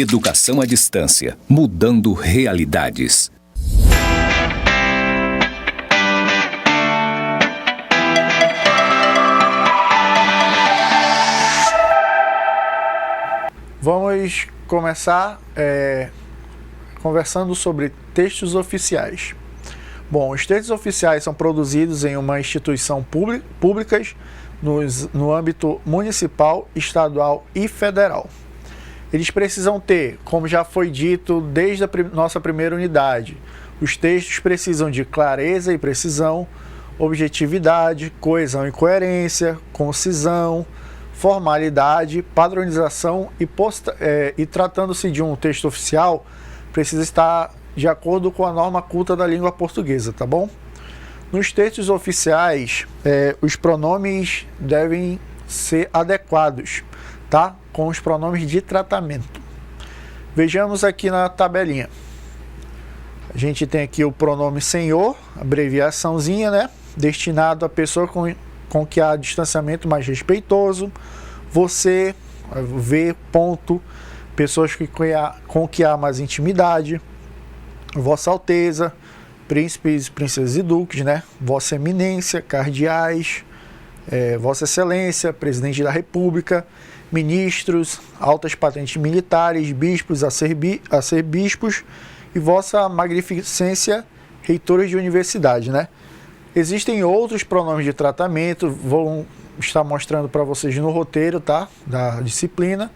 Educação à distância, mudando realidades. Vamos começar conversando sobre textos oficiais. Bom, os textos oficiais são produzidos em uma instituição públicas no âmbito municipal, estadual e federal. Eles precisam ter, como já foi dito desde a nossa primeira unidade, os textos precisam de clareza e precisão, objetividade, coesão e coerência, concisão, formalidade, padronização e tratando-se de um texto oficial, precisa estar de acordo com a norma culta da língua portuguesa, tá bom? Nos textos oficiais, os pronomes devem ser adequados, tá? Com os pronomes de tratamento. Vejamos aqui na tabelinha. A gente tem aqui o pronome senhor, abreviaçãozinha, né? Destinado à pessoa com que há distanciamento mais respeitoso. Você, V, ponto, pessoas com que há mais intimidade. Vossa Alteza, príncipes, princesas e duques, né? Vossa Eminência, cardeais, Vossa Excelência, presidente da República, ministros, altas patentes militares, bispos, arcebispos e Vossa Magnificência, reitores de universidade, né? Existem outros pronomes de tratamento, vou estar mostrando para vocês no roteiro, tá? Da disciplina.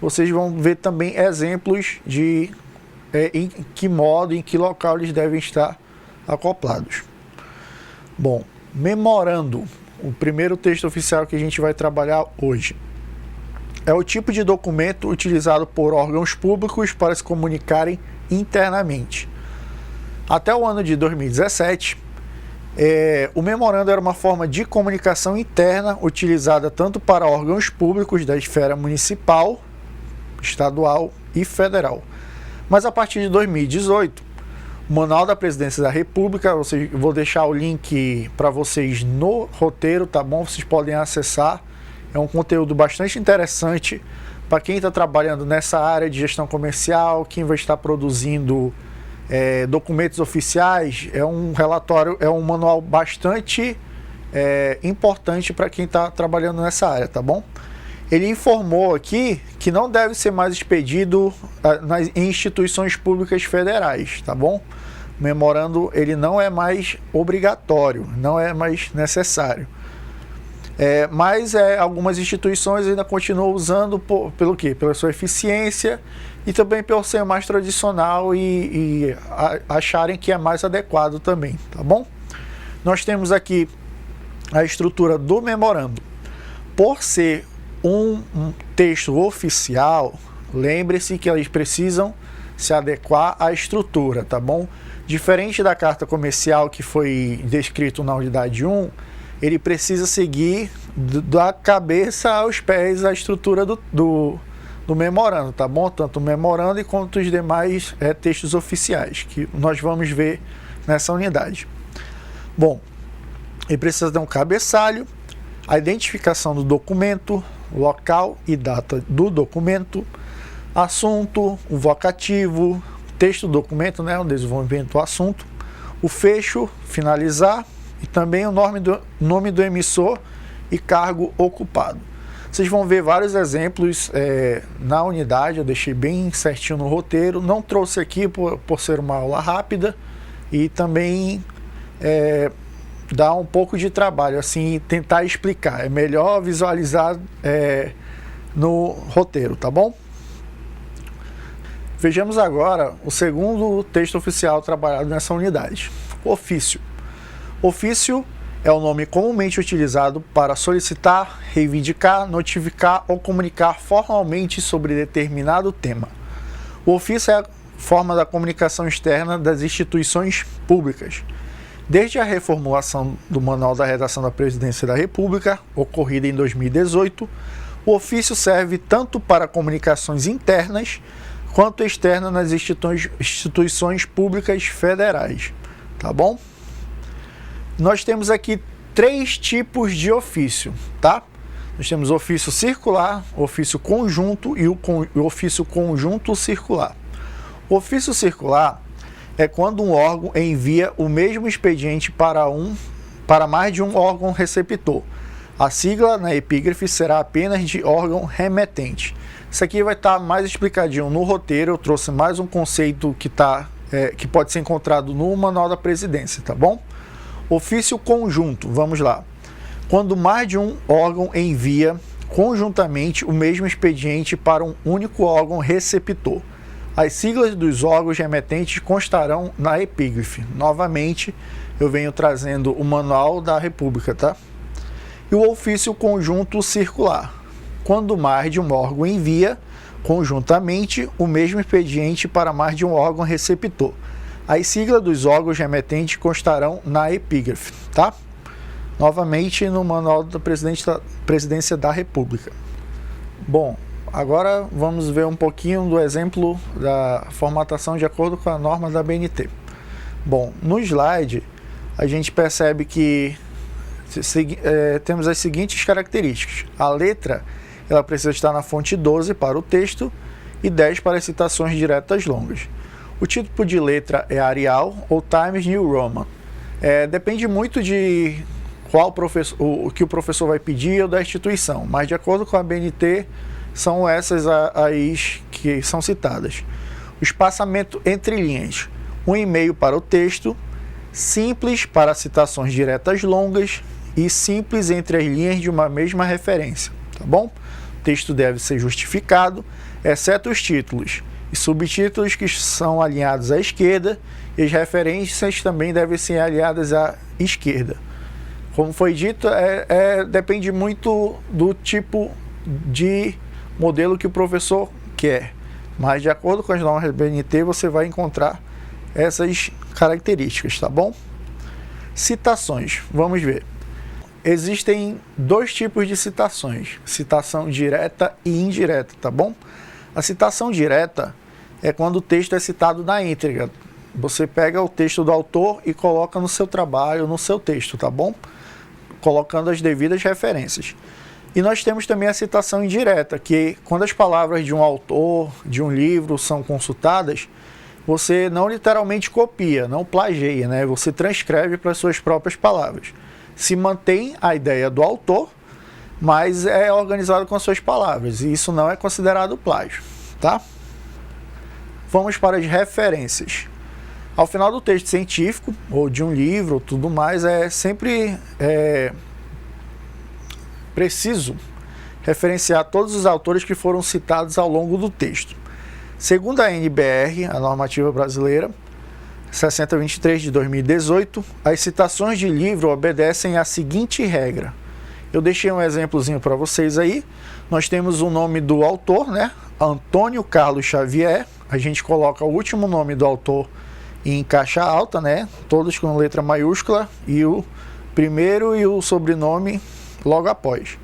Vocês vão ver também exemplos de em que modo, em que local eles devem estar acoplados. Bom, memorando, o primeiro texto oficial que a gente vai trabalhar hoje. É o tipo de documento utilizado por órgãos públicos para se comunicarem internamente. Até o ano de 2017, o memorando era uma forma de comunicação interna utilizada tanto para órgãos públicos da esfera municipal, estadual e federal. Mas a partir de 2018, o Manual da Presidência da República, vou deixar o link para vocês no roteiro, tá bom? Vocês podem acessar. É um conteúdo bastante interessante para quem está trabalhando nessa área de gestão comercial, quem vai estar produzindo documentos oficiais. É um relatório, é um manual bastante importante para quem está trabalhando nessa área, tá bom? Ele informou aqui que não deve ser mais expedido em instituições públicas federais, tá bom? O memorando, ele não é mais obrigatório, não é mais necessário. Mas algumas instituições ainda continuam usando pelo quê? Pela sua eficiência e também pelo ser mais tradicional e acharem que é mais adequado também, tá bom? Nós temos aqui a estrutura do memorando. Por ser um texto oficial, lembre-se que eles precisam se adequar à estrutura, tá bom? Diferente da carta comercial que foi descrito na unidade 1, ele precisa seguir da cabeça aos pés a estrutura do memorando, tá bom? Tanto o memorando quanto os demais textos oficiais, que nós vamos ver nessa unidade. Bom, ele precisa ter um cabeçalho, a identificação do documento, local e data do documento, assunto, o vocativo, texto do documento, né, o desenvolvimento do assunto, o fecho, finalizar, e também o nome do emissor e cargo ocupado. Vocês vão ver vários exemplos na unidade, eu deixei bem certinho no roteiro, não trouxe aqui por ser uma aula rápida e também dá um pouco de trabalho, assim, tentar explicar, é melhor visualizar no roteiro, tá bom? Vejamos agora o segundo texto oficial trabalhado nessa unidade, ofício. Ofício é o nome comumente utilizado para solicitar, reivindicar, notificar ou comunicar formalmente sobre determinado tema. O ofício é a forma da comunicação externa das instituições públicas. Desde a reformulação do Manual da Redação da Presidência da República, ocorrida em 2018, o ofício serve tanto para comunicações internas quanto externas nas instituições públicas federais. Tá bom? Nós temos aqui 3 tipos de ofício, tá? Nós temos ofício circular, ofício conjunto e o ofício conjunto circular. O ofício circular é quando um órgão envia o mesmo expediente para mais de um órgão receptor. A sigla na epígrafe será apenas de órgão remetente. Isso aqui vai estar mais explicadinho no roteiro. Eu trouxe mais um conceito que pode ser encontrado no Manual da Presidência, tá bom? Ofício conjunto, vamos lá. Quando mais de um órgão envia conjuntamente o mesmo expediente para um único órgão receptor. As siglas dos órgãos remetentes constarão na epígrafe. Novamente, eu venho trazendo o Manual da República, tá? E o ofício conjunto circular. Quando mais de um órgão envia conjuntamente o mesmo expediente para mais de um órgão receptor. As siglas dos órgãos remetentes constarão na epígrafe, tá? Novamente no Manual da Presidência da República. Bom, agora vamos ver um pouquinho do exemplo da formatação de acordo com a norma da BNT. Bom, no slide a gente percebe que temos as seguintes características. A letra ela precisa estar na fonte 12 para o texto e 10 para as citações diretas longas. O tipo de letra é Arial ou Times New Roman. Depende muito de o que o professor vai pedir ou da instituição, mas de acordo com a BNT, são essas as que são citadas. O espaçamento entre linhas, 1,5 para o texto, simples para citações diretas longas e simples entre as linhas de uma mesma referência, tá bom? O texto deve ser justificado, exceto os títulos e subtítulos que são alinhados à esquerda, e as referências também devem ser alinhadas à esquerda. Como foi dito, depende muito do tipo de modelo que o professor quer, mas de acordo com as normas da BNT você vai encontrar essas características, tá bom? Citações, vamos ver. Existem dois tipos de citações, citação direta e indireta, tá bom? A citação direta é quando o texto é citado na íntegra. Você pega o texto do autor e coloca no seu trabalho, no seu texto, tá bom? Colocando as devidas referências. E nós temos também a citação indireta, que quando as palavras de um autor, de um livro são consultadas, você não literalmente copia, não plageia, né? Você transcreve para as suas próprias palavras. Se mantém a ideia do autor, mas é organizado com as suas palavras, e isso não é considerado plágio, tá? Vamos para as referências. Ao final do texto científico, ou de um livro, ou tudo mais, é sempre preciso referenciar todos os autores que foram citados ao longo do texto. Segundo a NBR, a normativa brasileira, 6023 de 2018, as citações de livro obedecem à seguinte regra. Eu deixei um exemplozinho para vocês aí. Nós temos o nome do autor, né? Antônio Carlos Xavier. A gente coloca o último nome do autor em caixa alta, né? Todos com letra maiúscula, e o primeiro e o sobrenome logo após.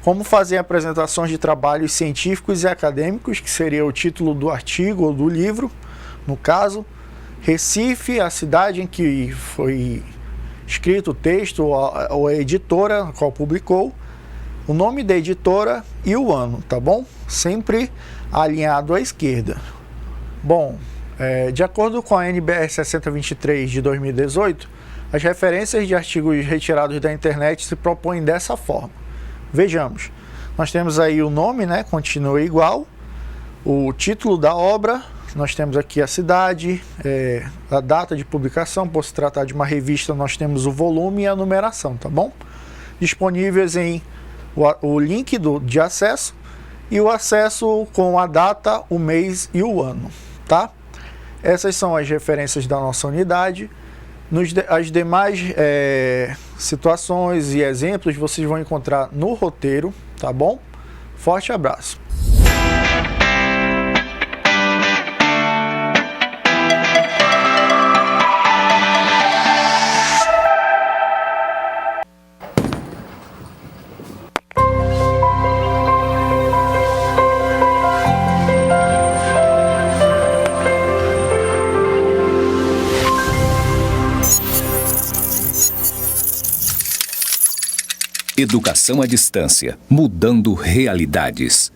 Como fazer apresentações de trabalhos científicos e acadêmicos, que seria o título do artigo ou do livro, no caso. Recife, a cidade em que foi escrito o texto, ou a editora a qual publicou, o nome da editora e o ano, tá bom? Sempre alinhado à esquerda. Bom, de acordo com a NBR 6023 de 2018, as referências de artigos retirados da internet se propõem dessa forma. Vejamos, nós temos aí o nome, né? Continua igual, o título da obra, nós temos aqui a cidade, a data de publicação. Por se tratar de uma revista, nós temos o volume e a numeração, tá bom? Disponíveis em o link de acesso e o acesso com a data, o mês e o ano, tá? Essas são as referências da nossa unidade. As demais situações e exemplos vocês vão encontrar no roteiro, tá bom? Forte abraço! Educação à distância, mudando realidades.